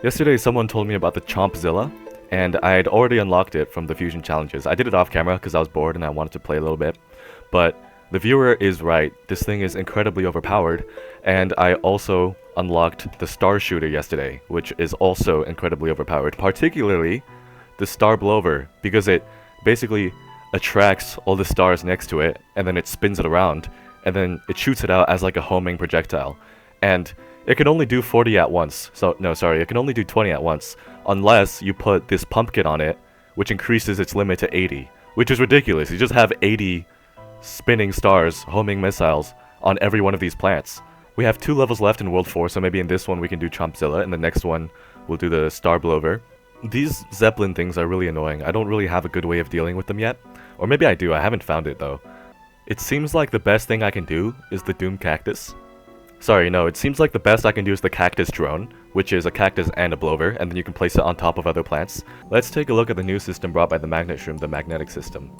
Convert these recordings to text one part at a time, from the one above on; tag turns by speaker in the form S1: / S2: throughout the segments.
S1: Yesterday, someone told me about the Chompzilla, and I had already unlocked it from the Fusion Challenges. I did it off camera because I was bored and I wanted to play a little bit. But the viewer is right. This thing is incredibly overpowered, and I also unlocked the Star Shooter yesterday, which is also incredibly overpowered. Particularly the Star Blower, because it basically attracts all the stars next to it, and then it spins it around, and then it shoots it out as like a homing projectile. And it can only do 40 at once. So, no, sorry, it can only do 20 at once, unless you put this pumpkin on it, which increases its limit to 80, which is ridiculous. You just have 80 spinning stars, homing missiles, on every one of these plants. We have 2 levels left in World 4, so maybe in this one we can do Chompzilla, and the next one we'll do the Star Blower. These Zeppelin things are really annoying. I don't really have a good way of dealing with them yet. Or maybe I do, I haven't found it though. It seems like the best thing I can do is the Doom Cactus. Sorry, no, it seems like the best I can do is the Cactus Drone, which is a cactus and a blower, and then you can place it on top of other plants. Let's take a look at the new system brought by the Magnet Shroom, the Magnetic System.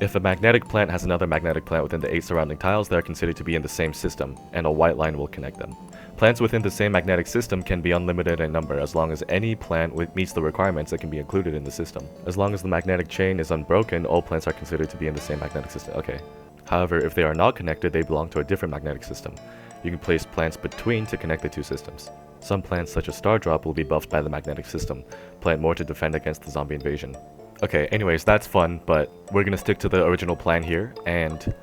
S1: If a magnetic plant has another magnetic plant within the 8 surrounding tiles, they are considered to be in the same system, and a white line will connect them. Plants within the same magnetic system can be unlimited in number. As long as any plant meets the requirements, it can be included in the system. As long as the magnetic chain is unbroken, all plants are considered to be in the same magnetic system. Okay. However, if they are not connected, they belong to a different magnetic system. You can place plants between to connect the 2 systems. Some plants, such as Stardrop, will be buffed by the magnetic system. Plant more to defend against the zombie invasion. Okay, anyways, that's fun, but we're gonna stick to the original plan here and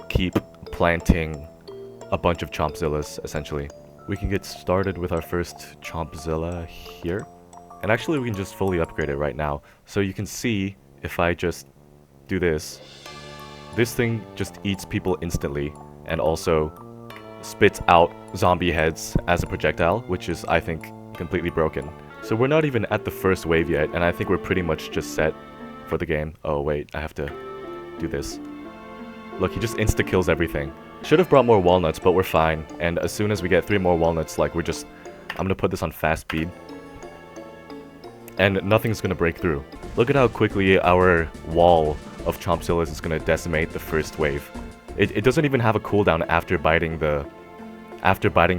S1: keep planting a bunch of Chompzillas, essentially. We can get started with our first Chompzilla here. And actually, we can just fully upgrade it right now. So you can see, if I just do this, this thing just eats people instantly, and also spits out zombie heads as a projectile, which is, I think, completely broken. So we're not even at the first wave yet, and I think we're pretty much just set for the game. Oh wait, I have to do this. Look, he just insta-kills everything. Should have brought more walnuts, but we're fine. And as soon as we get 3 more walnuts, like, I'm gonna put this on fast speed. And nothing's gonna break through. Look at how quickly our wall of Chompzillas is gonna decimate the first wave. It doesn't even have a cooldown after biting the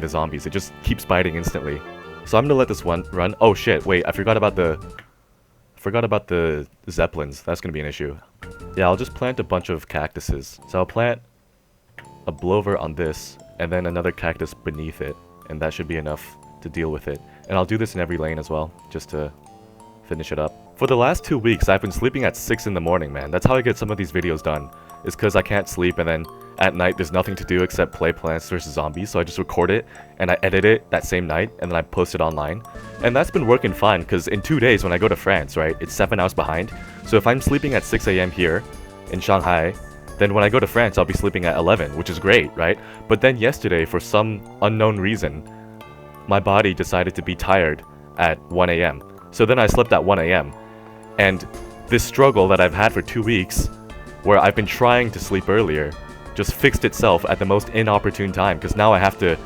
S1: zombies. It just keeps biting instantly. So I'm gonna let this one run. Oh shit! Wait, I forgot about the Zeppelins. That's gonna be an issue. Yeah, I'll just plant a bunch of cactuses. So I'll plant a blower on this, and then another cactus beneath it, and that should be enough to deal with it. And I'll do this in every lane as well, just to finish it up. For the last 2 weeks, I've been sleeping at 6 in the morning, man. That's how I get some of these videos done. It's because I can't sleep, and then at night there's nothing to do except play Plants vs. Zombies, so I just record it, and I edit it that same night, and then I post it online. And that's been working fine, because in 2 days when I go to France, right, it's 7 hours behind. So if I'm sleeping at 6 AM here in Shanghai, then when I go to France, I'll be sleeping at 11, which is great, right? But then yesterday, for some unknown reason, my body decided to be tired at 1 AM. So then I slept at 1 AM. And this struggle that I've had for 2 weeks, where I've been trying to sleep earlier, just fixed itself at the most inopportune time, because now I have to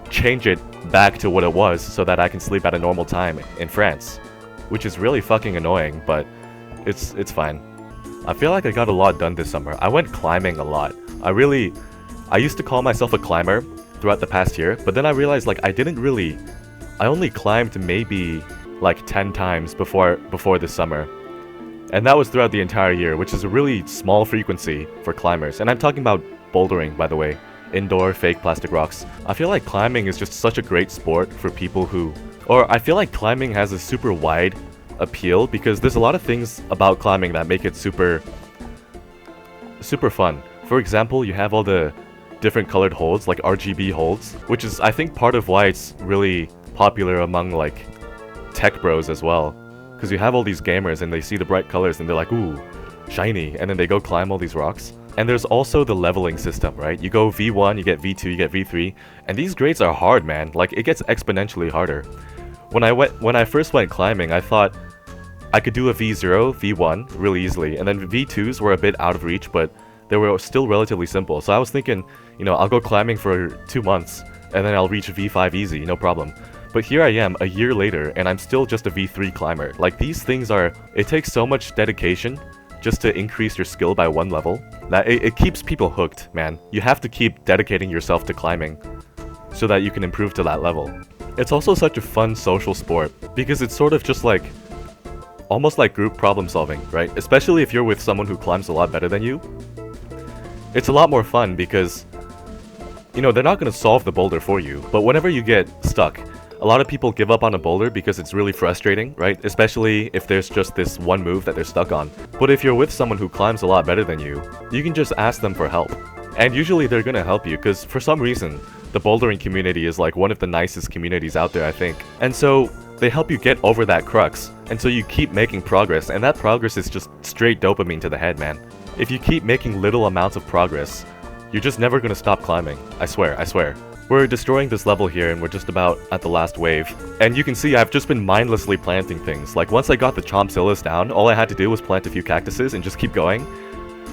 S1: change it back to what it was so that I can sleep at a normal time in France. Which is really fucking annoying, but it's fine. I feel like I got a lot done this summer. I went climbing a lot. I used to call myself a climber throughout the past year, but then I realized, like, I only climbed maybe like 10 times before this summer. And that was throughout the entire year, which is a really small frequency for climbers. And I'm talking about bouldering, by the way. Indoor, fake plastic rocks. I feel like climbing is just such a great sport for people I feel like climbing has a super wide appeal, because there's a lot of things about climbing that make it super fun. For example, you have all the different colored holds, like RGB holds, which is, I think, part of why it's really popular among, like, tech bros as well. Because you have all these gamers and they see the bright colors and they're like, ooh, shiny, and then they go climb all these rocks. And there's also the leveling system, right? You go V1, you get V2, you get V3, and these grades are hard, man. Like, it gets exponentially harder. When I first went climbing, I thought I could do a V0, V1 really easily, and then V2s were a bit out of reach, but they were still relatively simple. So I was thinking, you know, I'll go climbing for 2 months, and then I'll reach V5 easy, no problem. But here I am, a year later, and I'm still just a V3 climber. Like, these things it takes so much dedication just to increase your skill by 1 level, that it keeps people hooked, man. You have to keep dedicating yourself to climbing so that you can improve to that level. It's also such a fun social sport because it's sort of just like almost like group problem solving, right? Especially if you're with someone who climbs a lot better than you. It's a lot more fun because, you know, they're not going to solve the boulder for you, but whenever you get stuck, a lot of people give up on a boulder because it's really frustrating, right? Especially if there's just this one move that they're stuck on. But if you're with someone who climbs a lot better than you can just ask them for help. And usually they're gonna help you because for some reason, the bouldering community is like one of the nicest communities out there, I think. And so they help you get over that crux. And so you keep making progress, and that progress is just straight dopamine to the head, man. If you keep making little amounts of progress, you're just never gonna stop climbing. I swear, I swear. We're destroying this level here and we're just about at the last wave. And you can see I've just been mindlessly planting things. Like once I got the Chompzillas down, all I had to do was plant a few cactuses and just keep going.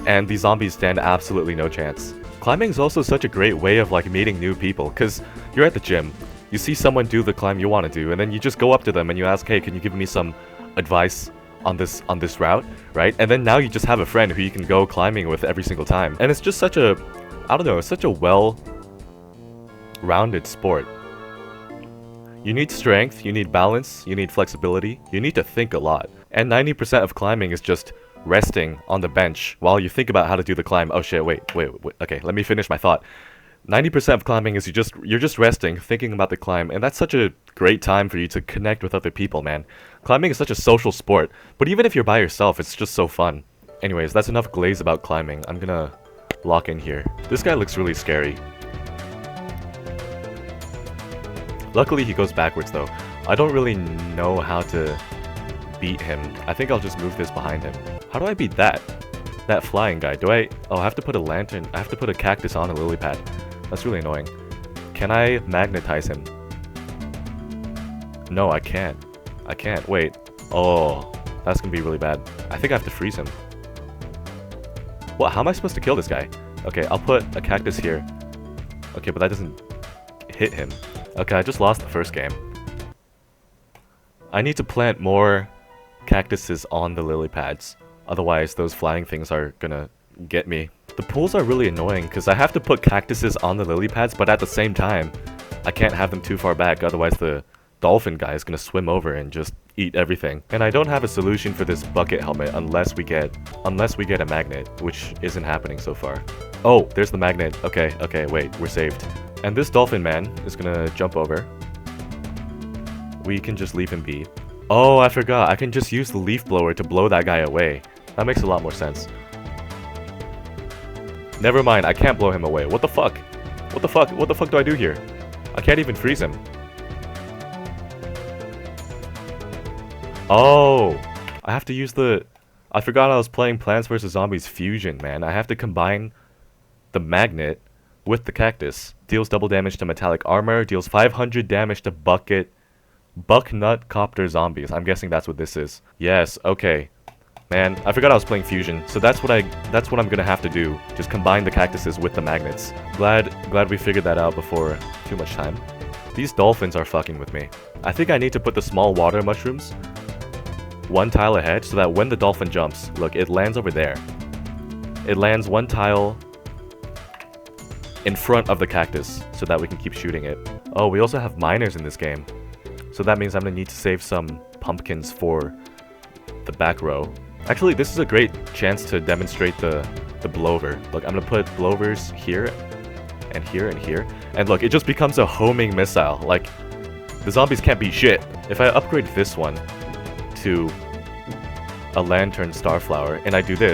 S1: And these zombies stand absolutely no chance. Climbing is also such a great way of like meeting new people, because you're at the gym, you see someone do the climb you want to do, and then you just go up to them and you ask, hey, can you give me some advice on this route, right? And then now you just have a friend who you can go climbing with every single time. And it's just such a, I don't know, it's such a well-rounded sport. You need strength, you need balance, you need flexibility, you need to think a lot. And 90% of climbing is just resting on the bench while you think about how to do the climb. Oh shit, wait, okay, let me finish my thought. 90% of climbing is you're just resting, thinking about the climb, and that's such a great time for you to connect with other people, man. Climbing is such a social sport, but even if you're by yourself, it's just so fun. Anyways, that's enough glaze about climbing. I'm gonna lock in here. This guy looks really scary. Luckily, he goes backwards though. I don't really know how to beat him. I think I'll just move this behind him. How do I beat that? That flying guy. Do I... Oh, I have to put a lantern. I have to put a cactus on a lily pad. That's really annoying. Can I magnetize him? No, I can't. I can't. Wait. Oh, that's gonna be really bad. I think I have to freeze him. What? How am I supposed to kill this guy? Okay, I'll put a cactus here. Okay, but that doesn't hit him. Okay, I just lost the first game. I need to plant more cactuses on the lily pads. Otherwise, those flying things are gonna get me. The pools are really annoying because I have to put cactuses on the lily pads, but at the same time, I can't have them too far back, otherwise the dolphin guy is gonna swim over and just eat everything. And I don't have a solution for this bucket helmet unless we get a magnet, which isn't happening so far. Oh, there's the magnet. Okay, wait, we're saved. And this dolphin man is gonna jump over. We can just leave him be. Oh, I forgot. I can just use the leaf blower to blow that guy away. That makes a lot more sense. Never mind, I can't blow him away. What the fuck? What the fuck? What the fuck do I do here? I can't even freeze him. Oh, I have to use the... I forgot I was playing Plants vs. Zombies Fusion, man. I have to combine the magnet with the cactus. Deals double damage to metallic armor, deals 500 damage to Bucknut Copter zombies. I'm guessing that's what this is. Yes, okay. Man, I forgot I was playing Fusion, so that's what I'm gonna have to do. Just combine the cactuses with the magnets. Glad we figured that out before too much time. These dolphins are fucking with me. I think I need to put the small water mushrooms one tile ahead so that when the dolphin jumps, look, it lands over there. It lands one tile in front of the cactus so that we can keep shooting it. Oh, we also have miners in this game. So that means I'm gonna need to save some pumpkins for the back row. Actually, this is a great chance to demonstrate the blower. Look, I'm gonna put blowers here and here and here. And look, it just becomes a homing missile. Like, the zombies can't beat shit. If I upgrade this one to a lantern starflower and I do this,